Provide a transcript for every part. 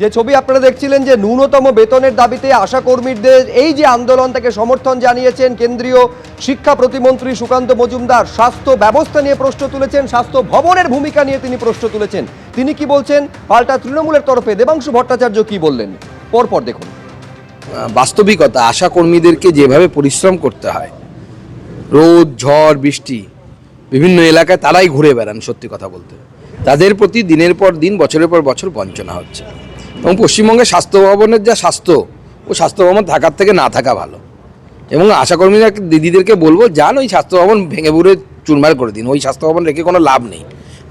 যে ছবি আপনারা দেখছিলেন, যে ন্যূনতম বেতনের দাবিতে আশা কর্মীদের এই যে আন্দোলন, তাকে সমর্থন জানিয়েছেন কেন্দ্রীয় শিক্ষা প্রতিমন্ত্রী সুকান্ত মজুমদার। স্বাস্থ্য ব্যবস্থা নিয়ে প্রশ্ন তুলেছেন, স্বাস্থ্য ভবনের ভূমিকা নিয়ে তিনি প্রশ্ন তুলেছেন। তিনি কি বলছেন, পাল্টা তৃণমূলের তরফে দেবাংশু ভট্টাচার্য কি বললেন, পরপর দেখুন। বাস্তবিকতা, আশা কর্মীদেরকে যেভাবে পরিশ্রম করতে হয়, রোদ ঝড় বৃষ্টি বিভিন্ন এলাকায় তারাই ঘুরে বেড়ান, সত্যি কথা বলতে তাদের প্রতি দিনের পর দিন বছরের পর বছর বঞ্চনা হচ্ছে। এবং পশ্চিমবঙ্গের স্বাস্থ্য ভবনের যা স্বাস্থ্য, ও স্বাস্থ্য ভবন থাকার থেকে না থাকা ভালো। এবং আশাকর্মীরা দিদিদেরকে বলবো, যান ওই স্বাস্থ্য ভবন ভেঙে ভুড়ে চুরমার করে দিন, ওই স্বাস্থ্য ভবন রেখে কোনো লাভ নেই।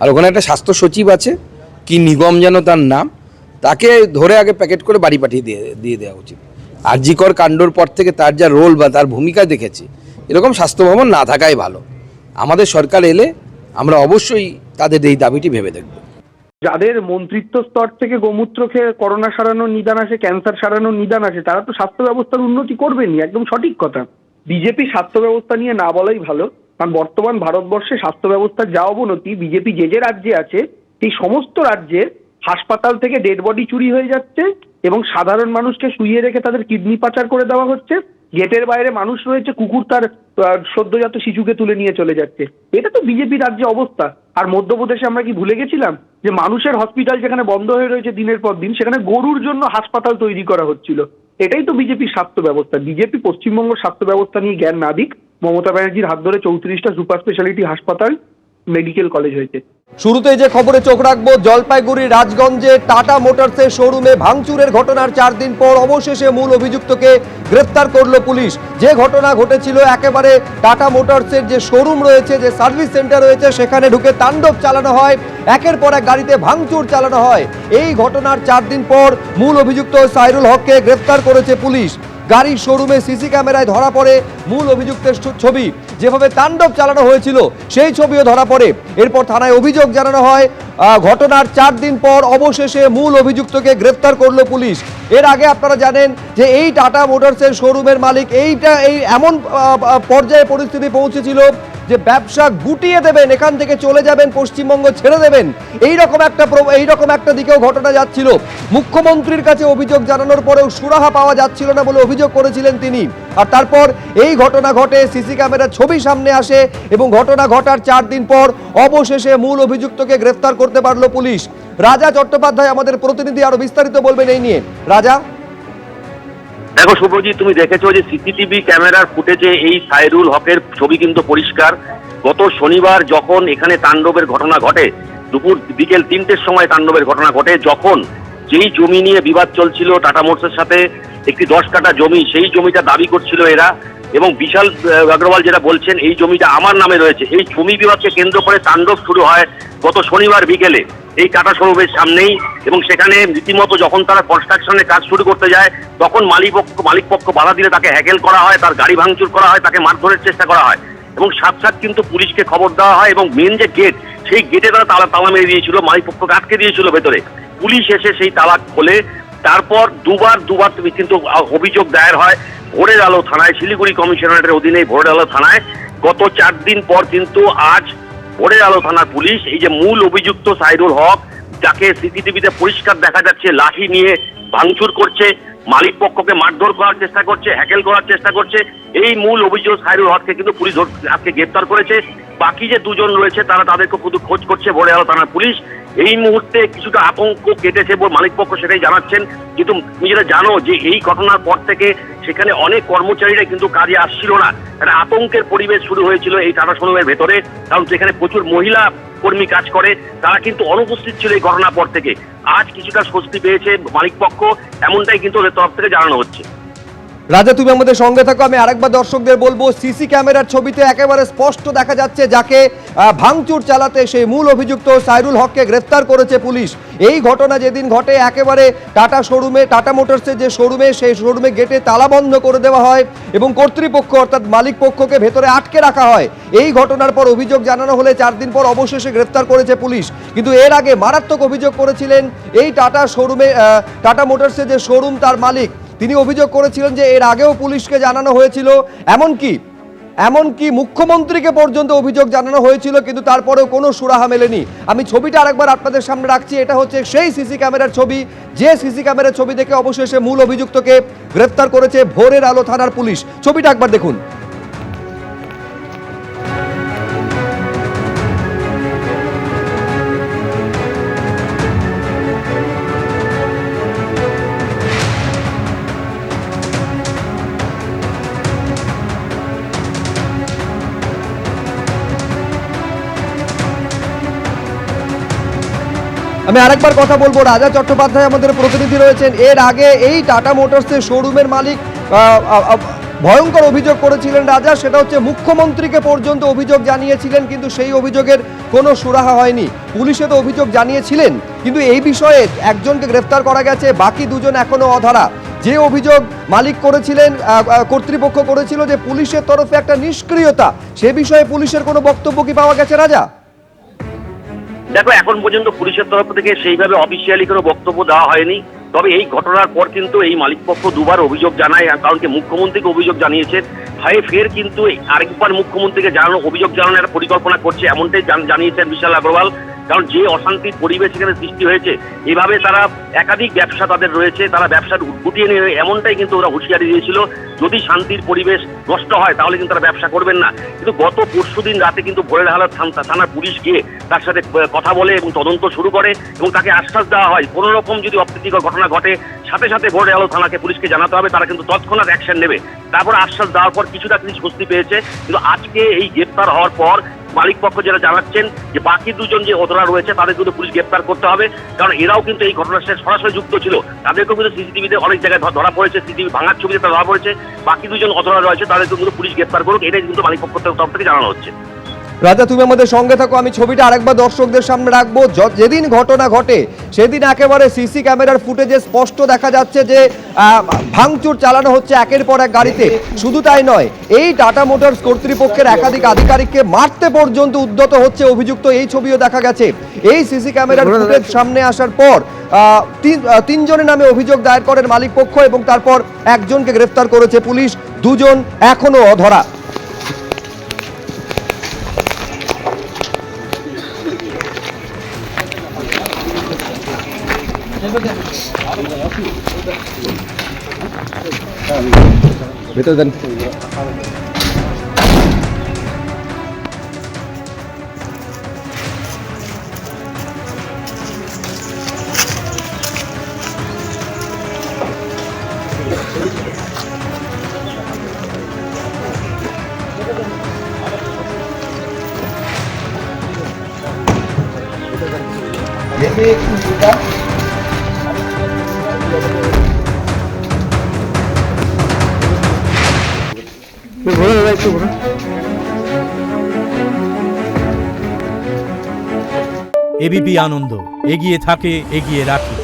আর ওখানে একটা স্বাস্থ্য সচিব আছে, কি নিগম যেন তার নাম, তাকে ধরে আগে প্যাকেট করে বাড়ি পাঠিয়ে দিয়ে দেওয়া উচিত। আরজিকর কাণ্ডর পর থেকে তার যা রোল বা তার ভূমিকা দেখেছি, এরকম স্বাস্থ্য ভবন না থাকাই ভালো। আমাদের সরকার এলে আমরা অবশ্যই তাদের এই দাবিটি ভেবে দেখব। যাদের মন্ত্রিত্ব স্তর থেকে গোমূত্র খেয়ে করোনা সারানোর নিদান আসে, ক্যান্সার সারানোর নিদান আসে, তারা তো স্বাস্থ্য ব্যবস্থার উন্নতি করবেনই, একদম সঠিক কথা। বিজেপি স্বাস্থ্য ব্যবস্থা নিয়ে না বলাই ভালো, কারণ বর্তমান ভারতবর্ষে স্বাস্থ্য ব্যবস্থার যা অবনতি, বিজেপি যে রাজ্যে আছে এই সমস্ত রাজ্যের হাসপাতাল থেকে ডেড বডি চুরি হয়ে যাচ্ছে এবং সাধারণ মানুষকে শুইয়ে রেখে তাদের কিডনি পাচার করে দেওয়া হচ্ছে। গেটের বাইরে মানুষ রয়েছে, কুকুর তার সদ্যজাত শিশুকে তুলে নিয়ে চলে যাচ্ছে। এটা তো বিজেপি রাজ্যে অবস্থা। আর মধ্যপ্রদেশে আমরা কি ভুলে গেছিলাম যে মানুষের হসপিটাল যেখানে বন্ধ হয়ে রয়েছে দিনের পর দিন, সেখানে গরুর জন্য হাসপাতাল তৈরি করা হচ্ছিল। এটাই তো বিজেপির স্বাস্থ্য ব্যবস্থা। বিজেপি পশ্চিমবঙ্গ স্বাস্থ্য ব্যবস্থা নিয়ে জ্ঞান না দিক। মমতা ব্যানার্জির হাত ধরে 34টা সুপার স্পেশালিটি হাসপাতাল, মেডিকেল কলেজ হয়েছে। শুরুতে যে খবরে চোখ রাখবো, জলপাইগুড়ির রাজগঞ্জে টাটা মোটরসের শোরুমে ভাঙচুরের ঘটনার 4 দিন পর অবশেষে মূল অভিযুক্তকে গ্রেফতার করলো পুলিশ। যে ঘটনা ঘটেছিল, একেবারে টাটা মোটরসের যে শোরুম রয়েছে, যে সার্ভিস সেন্টার রয়েছে, সেখানে ঢুকে তাণ্ডব চালানো হয়, একের পর এক গাড়িতে ভাঙচুর চালানো হয়। এই ঘটনার 4 দিন পর মূল অভিযুক্ত সাইরুল হককে গ্রেফতার করেছে পুলিশ। গাড়ির শোরুমে সিসি ক্যামেরায় ধরা পড়ে মূল অভিযুক্তের ছবি, যেভাবে তাণ্ডব চালানো হয়েছিল সেই ছবিও ধরা পড়ে। এরপর থানায় অভিযোগ জানানো হয়। ঘটনার 4 দিন পর অবশেষে মূল অভিযুক্তকে গ্রেফতার করলো পুলিশ। এর আগে আপনারা জানেন যে এই টাটা মোটরসের শোরুমের মালিক এই এমন পর্যায়ে পরিস্থিতি পৌঁছেছিল যে ব্যবসা গুটিয়ে দেবেন, এখান থেকে চলে যাবেন, পশ্চিমবঙ্গ ছেড়ে দেবেন, এইরকম একটা দিকেও ঘটনা যাচ্ছিল। মুখ্যমন্ত্রীর কাছে অভিযোগ জানানোর পরেও সুরাহা পাওয়া যাচ্ছিল না বলে অভিযোগ করেছিলেন তিনি। আর তারপর এই ঘটনা ঘটে, সিসি ক্যামেরার ছবি সামনে আসে এবং ঘটনা ঘটার 4 দিন পর অবশেষে মূল অভিযুক্তকে গ্রেফতার করতে পারলো পুলিশ। রাজা চট্টোপাধ্যায় আমাদের প্রতিনিধি আরো বিস্তারিত বলবেন এই নিয়ে। রাজা, দেখো শুভজিৎ, তুমি দেখেছো যে সিসিটিভি ক্যামেরার ফুটেজে এই সাইরুল হকের ছবি কিন্তু পরিষ্কার। গত শনিবার যখন এখানে তাণ্ডবের ঘটনা ঘটে, বিকেল 3টের সময় তাণ্ডবের ঘটনা ঘটে, যখন যেই জমি নিয়ে বিবাদ চলছিল টাটা মোটরসের সাথে, একটি 10 কাঠা জমি, সেই জমিটা দাবি করছিল এরা, এবং বিশাল অগ্রওয়াল যেটা বলছেন এই জমিটা আমার নামে রয়েছে। এই জমি বিবাদকে কেন্দ্র করে তাণ্ডব শুরু হয় গত শনিবার বিকেলে এই টাটা শোরুমের সামনেই। এবং সেখানে রীতিমতো যখন তারা কনস্ট্রাকশনের কাজ শুরু করতে যায়, তখন মালিক পক্ষ বাধা দিলে তাকে হ্যাকেল করা হয়, তার গাড়ি ভাঙচুর করা হয়, তাকে মারধরের চেষ্টা করা হয় এবং সাথে কিন্তু পুলিশকে খবর দেওয়া হয়। এবং মেন যে গেট, সেই গেটে তারা তালা মেরে দিয়েছিল, মালিক পক্ষকে আটকে দিয়েছিল ভেতরে। পুলিশ এসে সেই তালা খোলে। তারপর দুবার কিন্তু অভিযোগ দায়ের হয় ভোরের আলো থানায়, শিলিগুড়ি কমিশনারেটের অধীনে ভোরের আলো থানায়। গত 4 দিন পর কিন্তু আজ ভোরের আলো থানার পুলিশ এই যে মূল অভিযুক্ত সাইরুল হক, যাকে সিসিটিভিতে পরিষ্কার দেখা যাচ্ছে লাঠি নিয়ে ভাঙচুর করছে, মালিক পক্ষকে মারধর করার চেষ্টা করছে, হ্যাকেল করার চেষ্টা করছে, এই মূল অভিযোগ সাইরুল হককে কিন্তু পুলিশ আজকে গ্রেফতার করেছে। বাকি যে 2 জন রয়েছে তাদেরকে শুধু খোঁজ করছে ভোরের আলো থানার পুলিশ। এই মুহূর্তে কিছুটা আতঙ্ক কেটেছে বলে মালিক পক্ষ সেটাই জানাচ্ছেন। কিন্তু তুমি যেটা জানো যে এই ঘটনার পর থেকে সেখানে অনেক কর্মচারীরা কিন্তু কাজে আসছিল না, একটা আতঙ্কের পরিবেশ শুরু হয়েছিল এই টাটা শোরুমের ভেতরে। কারণ সেখানে প্রচুর মহিলা কর্মী কাজ করে, তারা কিন্তু অনুপস্থিত ছিল এই ঘটনার পর থেকে। আজ কিছুটা স্বস্তি পেয়েছে মালিক পক্ষ, এমনটাই কিন্তু ওদের তরফ থেকে জানানো হচ্ছে। রাজা, তুমি আমাদের সঙ্গে থাকো। আমি আরেকবার দর্শকদের বলবো, সিসি ক্যামেরার ছবিতে একেবারে স্পষ্ট দেখা যাচ্ছে যাকে ভাঙচুর চালাতে সেই মূল অভিযুক্ত সাইরুল হককে গ্রেফতার করেছে পুলিশ। এই ঘটনা যেদিন ঘটে, একেবারে টাটা মোটরসের যে শোরুমে, সেই শোরুমে গেটে তালা বন্ধ করে দেওয়া হয় এবং কর্তৃপক্ষ অর্থাৎ মালিক পক্ষকে ভেতরে আটকে রাখা হয়। এই ঘটনার পর অভিযোগ জানানো হলে 4 দিন পর অবশেষে গ্রেফতার করেছে পুলিশ। কিন্তু এর আগে মারাত্মক অভিযোগ করেছিলেন এই টাটা মোটরসের যে শোরুম, তার মালিক। তিনি অভিযোগ করেছিলেন যে এর আগেও পুলিশকে জানানো হয়েছিল, এমনকি এমনকি মুখ্যমন্ত্রীকে পর্যন্ত অভিযোগ জানানো হয়েছিল, কিন্তু তারপরেও কোনো সুরাহা মেলেনি। আমি ছবিটা আরেকবার আপনাদের সামনে রাখছি। এটা হচ্ছে সেই সিসি ক্যামেরার ছবি, যে সিসি ক্যামেরার ছবি দেখে অবশেষে মূল অভিযুক্তকে গ্রেফতার করেছে ভোরের আলো থানার পুলিশ। ছবিটা একবার দেখুন। আমি আরেকবার কথা বলবো, রাজা চট্টোপাধ্যায় আমাদের প্রতিনিধি রয়েছেন। এর আগে এই টাটা মোটরসের শোরুমের মালিক ভয়ঙ্কর অভিযোগ করেছিলেন রাজা, সেটা হচ্ছে মুখ্যমন্ত্রীকে পর্যন্ত অভিযোগ জানিয়েছিলেন, কিন্তু সেই অভিযোগের কোনো সুরাহা হয়নি। পুলিশে তো অভিযোগ জানিয়েছিলেন, কিন্তু এই বিষয়ে একজনকে গ্রেফতার করা গেছে, বাকি দুজন এখনো অধরা। যে অভিযোগ মালিক করেছিলেন, কর্তৃপক্ষ করেছিল যে পুলিশের তরফে একটা নিষ্ক্রিয়তা, সে বিষয়ে পুলিশের কোনো বক্তব্য কি পাওয়া গেছে রাজা? দেখো, এখন পর্যন্ত পুলিশের তরফ থেকে সেইভাবে অফিসিয়ালি কোনো বক্তব্য দেওয়া হয়নি। তবে এই ঘটনার পর কিন্তু এই মালিকপক্ষ দুবার অভিযোগ জানায়, কারণ কি মুখ্যমন্ত্রীকে অভিযোগ জানিয়েছেন, ভয়ে ফের কিন্তু আরেকবার মুখ্যমন্ত্রীকে অভিযোগ জানানোর একটা পরিকল্পনা করছে, এমনটাই জানিয়েছেন বিশাল আগরওয়াল। কারণ যে অশান্তির পরিবেশ এখানে সৃষ্টি হয়েছে, এভাবে তারা একাধিক ব্যবসা তাদের রয়েছে, তারা ব্যবসা গুটিয়ে নিয়ে এমনটাই কিন্তু ওরা হুঁশিয়ারি দিয়েছিল, যদি শান্তির পরিবেশ নষ্ট হয় তাহলে কিন্তু তারা ব্যবসা করবেন না। কিন্তু গত পরশুদিন রাতে কিন্তু ভোরের হালার থানার পুলিশ গিয়ে তার সাথে কথা বলে এবং তদন্ত শুরু করে, এবং তাকে আশ্বাস দেওয়া হয় কোনো রকম যদি অপ্রীতিকর ঘটনা ঘটে সাথে সাথে ভোরের আলো থানাকে পুলিশকে জানাতে হবে, তারা কিন্তু তৎক্ষণাৎ অ্যাকশন নেবে। তারপর আশ্বাস দেওয়ার পর কিছুটা কিছু স্বস্তি পেয়েছে। কিন্তু আজকে এই গ্রেপ্তার হওয়ার পর মালিক পক্ষ যেটা জানাচ্ছেন যে বাকি দুজন যে অধরা রয়েছে তাদের কিন্তু পুলিশ গ্রেপ্তার করতে হবে, কারণ এরাও কিন্তু এই ঘটনার সাথে সরাসরি যুক্ত ছিল। তাদেরকেও কিন্তু সিসিটিভিতে অনেক জায়গায় ধরা পড়েছে, সিসিটিভি ভাঙার ছবিতে তারা ধরা পড়েছে। বাকি দুজন অধরা রয়েছে, তাদেরকে কিন্তু পুলিশ গ্রেপ্তার করুক, এটাই কিন্তু মালিক পক্ষের তরফ থেকে জানানো হচ্ছে। রাজা, তুমি আমাদের সঙ্গে থাকো, আমি ছবিটা আরেকবার দর্শকদের সামনে রাখবো। যেদিন ঘটনা ঘটে সেদিন একেবারে সিসি ক্যামেরার ফুটেজে স্পষ্ট দেখা যাচ্ছে যে ভাঙচুর চালানো হচ্ছে একের পর এক গাড়িতে। শুধু তাই নয়, এই টাটা মোটরস কর্তৃপক্ষের একাধিক আধিকারিককে মারতে পর্যন্ত উদ্যত হচ্ছে অভিযুক্ত, এই ছবিও দেখা গেছে। এই সিসি ক্যামেরার ফুটেজ সামনে আসার পর তিনজনের নামে অভিযোগ দায়ের করেন মালিক পক্ষ, এবং তারপর একজনকে গ্রেফতার করেছে পুলিশ, দুজন এখনো অধরা। ভেতর দেন। এবিপি আনন্দ, এগিয়ে থাকে, এগিয়ে রাখে।